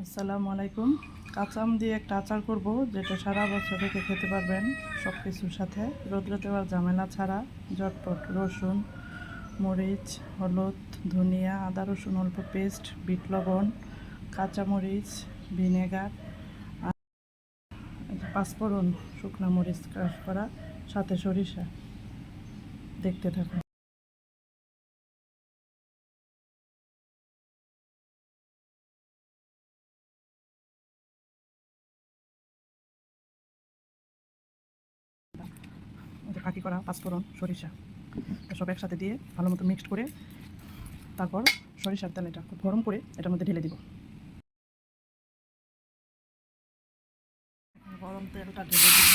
আসসালামু আলাইকুম। কাঁচা আম দিয়ে একটা আচার করব, যেটা সারা বছর রেখে খেতে পারবেন সব কিছুর সাথে, রোদ্রে দেওয়ার ঝামেলা ছাড়া। ঝটপট রসুন, মরিচ, হলুদ, ধনিয়া, আদা রসুন অল্প পেস্ট, বিট লবণ, কাঁচামরিচ, ভিনেগার, আর পাঁচফোড়ন, শুকনো মরিচ ক্রাশ করা, সাথে সরিষা। দেখতে থাকুন। কাটি করা পাঁচফোড়ন, সরিষা সব একসাথে দিয়ে ভালো মতো মিক্সড করে, তারপর সরিষার তেল এটা খুব গরম করে এটার মধ্যে ঢেলে দিব। গরম তেলটা ঢেলে দিব।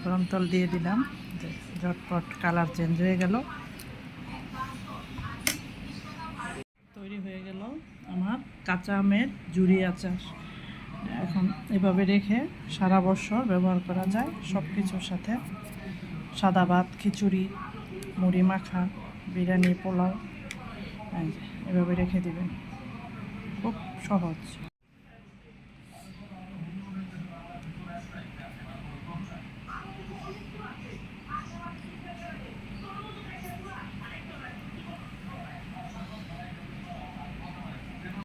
গরম তেল দিয়ে দিলাম। ঝটপট কালার চেঞ্জ হয়ে গেল। তৈরি হয়ে গেল আমার কাঁচা আমের ঝুরি আচার। এখন এভাবে রেখে সারা বছর ব্যবহার করা যায় সব কিছুর সাথে। সাদা ভাত, খিচুড়ি, মুড়ি মাখা, বিরিয়ানি, পোলাও, এভাবে রেখে দিবেন। খুব সহজ।